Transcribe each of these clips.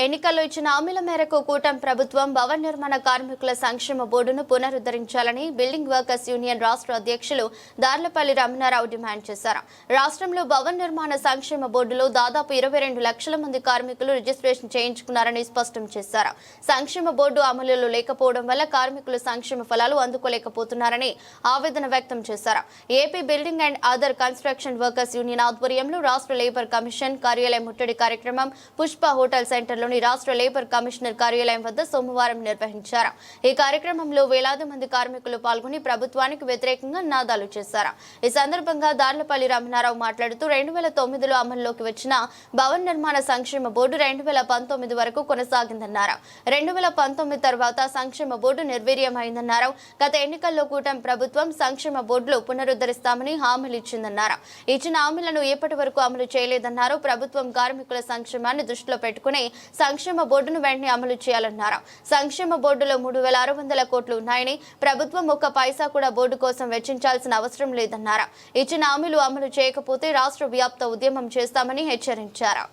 ఎన్నికల్లో ఇచ్చిన హామీల మేరకు కూటమి ప్రభుత్వం భవన నిర్మాణ కార్మికుల సంక్షేమ బోర్డును పునరుద్ధరించాలని బిల్డింగ్ వర్కర్స్ యూనియన్ రాష్ట్ర అధ్యక్షులు దార్లపల్లి రమణారావు డిమాండ్ చేశారు. రాష్ట్రంలో భవన నిర్మాణ సంక్షేమ బోర్డులో దాదాపు 22 లక్షల మంది కార్మికులు రిజిస్ట్రేషన్ చేయించుకున్నారని స్పష్టం చేశారు. సంక్షేమ బోర్డు అమలులో లేకపోవడం వల్ల కార్మికులు సంక్షేమ ఫలాలు అందుకోలేకపోతున్నారని ఆవేదన వ్యక్తం చేశారు. AP building and other construction workers union ఆధ్వర్యంలో రాష్ట్ర లేబర్ కమిషన్ కార్యాలయం ముట్టడి కార్యక్రమం పుష్ప హోటల్ సెంటర్లో రాష్ట్ర లేబర్ కమిషనర్ కార్యాలయం వద్ద సోమవారం నిర్వహించారు. ఈ కార్యక్రమంలో వేలాది మంది కార్మికులు పాల్గొని ప్రభుత్వానికి వ్యతిరేకంగా నినాదాలు చేశారు. ఈ సందర్భంగా దార్లపల్లి రమణారావు మాట్లాడుతూ 2009లో అమల్లోకి వచ్చిన భవన నిర్మాణ సంక్షేమ బోర్డు 2019 వరకు కొనసాగిందన్నారు. 2019 తర్వాత సంక్షేమ బోర్డు నిర్వీర్యమైందన్నారు. గత ఎన్నికల్లో కూటమి ప్రభుత్వం సంక్షేమ బోర్డులో పునరుద్ధరిస్తామని హామీలు ఇచ్చిందన్నారు. ఇచ్చిన హామీలను ఇప్పటి వరకు అమలు చేయలేదన్నారు. ప్రభుత్వం కార్మికుల సంక్షేమాన్ని దృష్టిలో పెట్టుకుని సంక్షేమ బోర్డును వెంటనే అమలు చేయాలన్నారు. సంక్షేమ బోర్డులో 3600 కోట్లు ఉన్నాయని, ప్రభుత్వం ఒక్క పైసా కూడా బోర్డు కోసం వెచ్చించాల్సిన అవసరం లేదన్నారు. ఇచ్చిన హామీలు అమలు చేయకపోతే రాష్ట్ర వ్యాప్త ఉద్యమం చేస్తామని హెచ్చరించారు.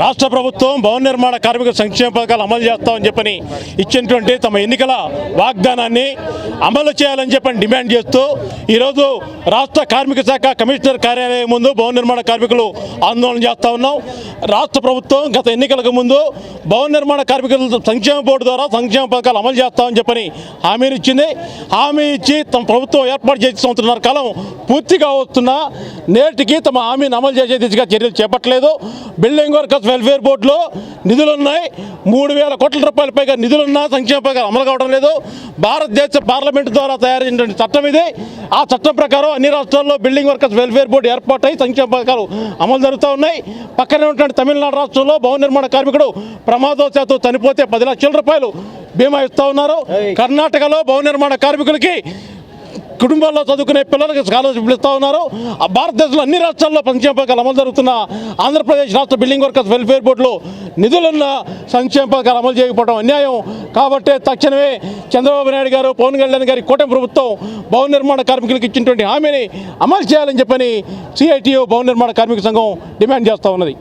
రాష్ట్ర ప్రభుత్వం భవన నిర్మాణ కార్మిక సంక్షేమ పథకాలు అమలు చేస్తామని చెప్పని ఇచ్చినటువంటి తమ ఎన్నికల వాగ్దానాన్ని అమలు చేయాలని చెప్పని డిమాండ్ చేస్తూ ఈరోజు రాష్ట్ర కార్మిక శాఖ కమిషనర్ కార్యాలయం ముందు భవన నిర్మాణ కార్మికులు ఆందోళన చేస్తూ ఉన్నాం. రాష్ట్ర ప్రభుత్వం గత ఎన్నికలకు ముందు భవన నిర్మాణ కార్మికుల సంక్షేమ బోర్డు ద్వారా సంక్షేమ పథకాలు అమలు చేస్తామని చెప్పని హామీని ఇచ్చింది. హామీ ఇచ్చి తమ ప్రభుత్వం ఏర్పాటు చేసి సంవత్సరాల కాలం పూర్తిగా వస్తున్నా నేటికి తమ హామీని అమలు చేసే దిశగా చర్యలు చేపట్టలేదు. బిల్డింగ్ వర్కర్స్ వెల్ఫేర్ బోర్డులో నిధులున్నాయి, 3000 కోట్ల రూపాయల పైగా నిధులున్నా సంక్షేమ పథకాలు అమలు కావడం లేదు. భారతదేశ పార్లమెంటు ద్వారా తయారైనటువంటి చట్టం ఇది. ఆ చట్టం ప్రకారం అన్ని రాష్ట్రాల్లో బిల్డింగ్ వర్కర్స్ వెల్ఫేర్ బోర్డు ఏర్పాటై సంక్షేమ పథకాలు అమలు జరుగుతూ ఉన్నాయి. పక్కనే ఉన్నటువంటి తమిళనాడు రాష్ట్రంలో భవన నిర్మాణ కార్మికుడు ప్రమాదవశాత్తు చనిపోతే 10 లక్షల రూపాయలు బీమా ఇస్తూ ఉన్నారు. కర్ణాటకలో భవన నిర్మాణ కార్మికులకి కుటుంబాల్లో చదువుకునే పిల్లలకి స్కాలర్షిప్లు ఇస్తూ ఉన్నారు. భారతదేశంలో అన్ని రాష్ట్రాల్లో సంక్షేమ పథకాలు అమలు జరుగుతున్న ఆంధ్రప్రదేశ్ రాష్ట్ర బిల్డింగ్ వర్కర్స్ వెల్ఫేర్ బోర్డులో నిధులున్న సంక్షేమ పథకాలు అమలు చేయకపోవడం అన్యాయం. కాబట్టి తక్షణమే చంద్రబాబు నాయుడు గారు, పవన్ కళ్యాణ్ గారి కూటమి ప్రభుత్వం భవన నిర్మాణ కార్మికులకు ఇచ్చినటువంటి హామీని అమలు చేయాలని చెప్పని సిఐటియు భవన నిర్మాణ కార్మిక సంఘం డిమాండ్ చేస్తూ ఉన్నది.